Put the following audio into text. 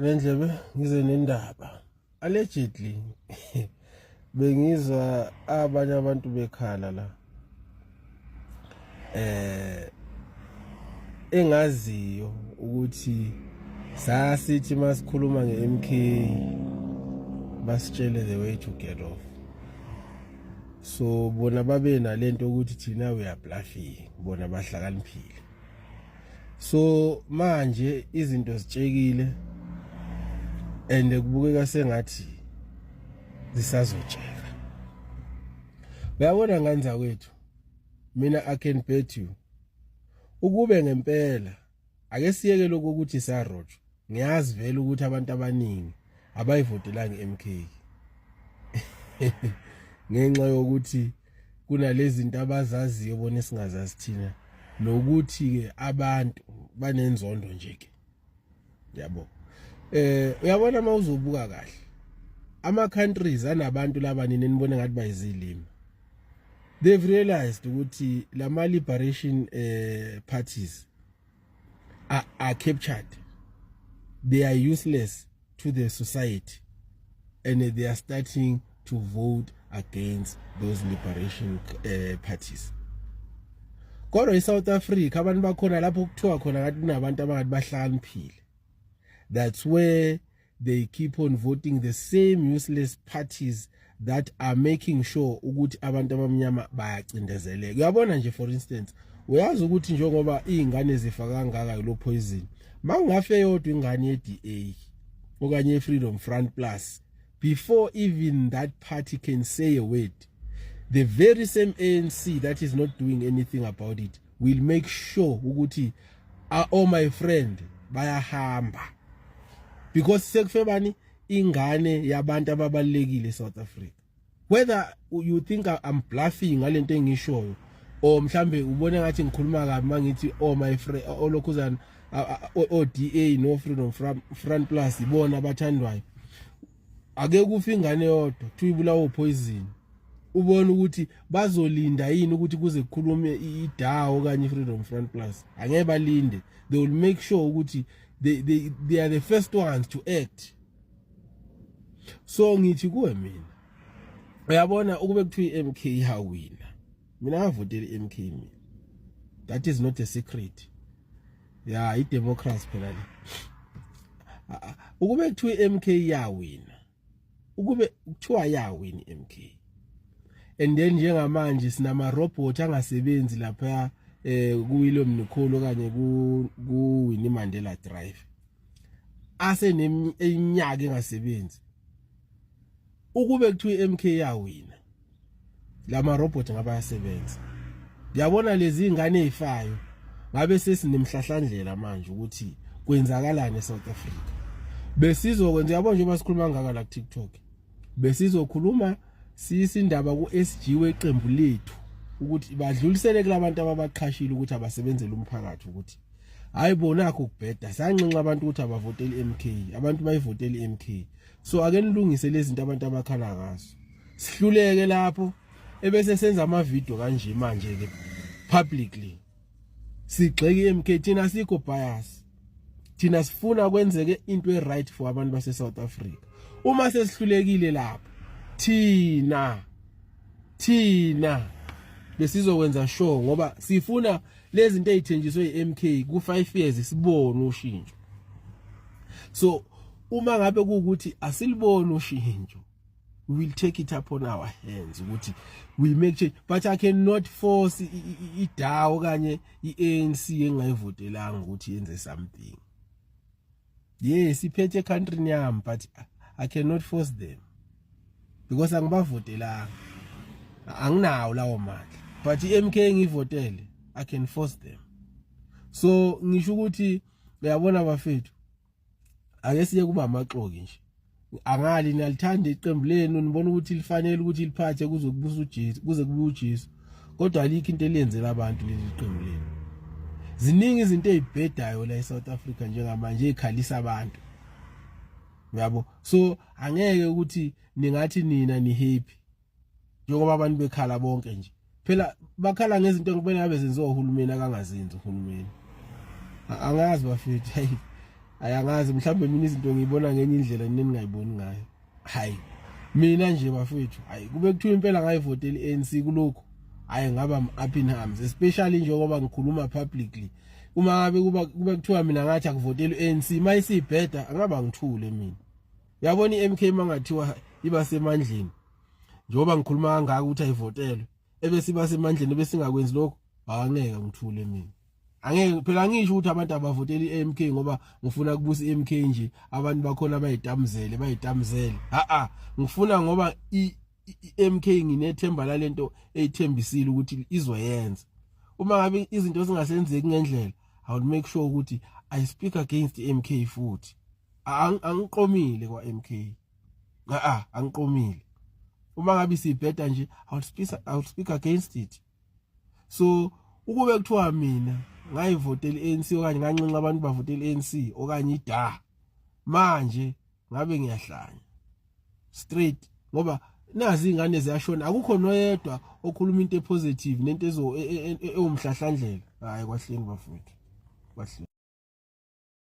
Nendlebe ngize nendaba allegedly bengizwa abanye abantu bekhala la engaziyo ukuthi sasithi masikhuluma ngeMK basitshele the way to get off. So bona babe nalento ukuthi thina we are bluffing, bona bahlakaniphile. So manje izinto zitshekile and kubukeka sengathi zisazotsheka. Uyabona nganza kwethu, mina I can bet you ukube ngempela ake siyeke lokho ukuthi sarojo. Ngiyazi vele ukuthi abantu abaningi abayivotelanga iMK ngenxa yokuthi kunalezi zinto abazaziyo bona esingazazi thina, nokuthi ke abantu banenzondo nje ke. Yabo. Uyabona mawuzobuka kahle, ama countries anabantu labanini nibone ngathi bayizilimi, they've realized ukuthi lama liberation parties are captured, they are useless to the society, and they are starting to vote against those liberation parties. Kodwa eSouth Africa abantu bakhona lapho kuthiwa khona ngathi kunabantu abangathi bahlakaniphile. That's where they keep on voting the same useless parties that are making sure ukuthi abantu abamnyama bayacindezeleka. Uyabona nje, for instance, uyazi ukuthi njengoba izingane zifa kangaka lo poison, mangafe yodwa ingane yeDA okanye yeFreedom Front Plus, before even that party can say a word, the very same ANC that is not doing anything about it will make sure ukuthi oh my friend bayahamba, because sekufebani ingane yabantu ababalekile eSouth Africa. Whether you think I'm bluffing ngalento engishoyo, or mhlambe ubone ngathi ngikhuluma kabi mangithi oh my friend olokhuzana ODA no Freedom Front Plus ibona abathandwayo, ake kufa ingane yodwa tuyibulawo poison, ubone ukuthi bazolinda yini ukuthi kuze kukhulume idawo kanye Freedom Front Plus. Angeke balinde, they will make sure ukuthi they are the first ones to act. So ngithi kuwe mina, uyabona ukube kuthiwa iMK yawina, mina ngavotela iMK mina, that is not a secret. Yeah, i-democracy phela le. Ukube kuthiwa iMK yawina, ukube kuthiwa yawina iMK, and then njengamanje sinama robot angasebenzi lapha kuWilliam Nikhulu kanye kuWinnie Mandela Drive, aseneminyaka engasebenzi. Ukube kuthiwa iMK yawina, lama robot ngaba yasebenza. Ngiyabona lezi ingane ezifayo ngabe sesinemhlahlandlela manje ukuthi kwenzakalani eSouth Africa. Besizokwenza, yabo nje basikhuluma ngaka la TikTok, besizokhuluma siyisindaba kuSG weqembu lethu ukuthi badlulisele kulabantu ababaqhashile ukuthi abasebenzele umphakathi, ukuthi hayi bona ukubheda sanxenxa abantu ukuthi abavotela iMK, abantu bayivotela iMK. So ake nilungise lezi zinto abantu abakhala ngazo, sihluleke lapho ebese senza ama video kanje manje ke publicly sigxeke iMK. Thina sikho bias, thina sifuna kwenzeke into e right for abantu base South Africa. Uma sesihlulekile lapho, thina besizokwenza sure, ngoba sifuna lezi zinto ezithenjiswe iMK ku5 years sibone ushintsho. So uma ngabe kuukuthi asilibone ushintsho, we will take it upon our hands ukuthi we make change, but I cannot force idawo kanye iANC engayivotelanga ukuthi yenze something. Yes, iphethe country yami, but I cannot force them because angibavotelanga, anginawo lawo mali. But iMK ngivotele, I can force them. So ngisho ukuthi uyabona bafethu, ake siye kuba amaxoki nje. Angali nalithanda iqembu lenu, nibona ukuthi lifanele ukuthi liphathe kuze kubusa uJesu, kuze kubuye uJesu, kodwa alikho into elenzela abantu leli qembu lenu. Ziningi izinto ezibhedayo la eSouth Africa njengamanje ezikhalisa abantu, yabo. So angeke ukuthi ningathi nina ni happy njengoba abantu bekhala bonke nje. Phela bakhala ngezinto ngibona ngabe zenziwa uhulumeni akangazenzi uhulumeni. Angazi bafethu, hey, ayangazi mhlawumbe mina izinto ngiyibona ngenye indlela ningayiboni ngayo. Hayi mina nje bafethu, hayi kube kuthiwa impela ngayivotela iANC kulokho, hayi ngaba up in arms, especially njengoba ngikhuluma publicly. Uma ngabe kube kuthiwa mina ngathi akuvotela iANC mayisibheda angaba ngithule mina. Uyabona iMK mangathiwa iba semandleni njengoba ngikhuluma kangaka ukuthi ayivotelwe ebese iba semandleni bese singakwenzi lokho, angeke ngithule mina. Angeke phela ngisho ukuthi abantu abavotela iMK ngoba ngifuna kubusa iMK nje abantu bakhona bayitamzele. Ngifuna ngoba iMK nginethemba lalento eyithembisile ukuthi izoyenza. Uma ngabe izinto zingasenzeki ngendlela, I will make sure ukuthi I speak against iMK futhi. Angiqomile kwa MK. Angiqomile. Uma ngabe sibheda nje, I will speak against it. So ukube kuthiwa mina ngayivotela iANC okanye nganxenxa abantu bavotela iANC okanye ida, manje ngabe ngiyahlanya straight ngoba nazi ingane ziyashona, akukho noyedwa okhuluma into epositive nento ewumhlahlandlela. Hayi kwahleni bafowethu, kwahleni.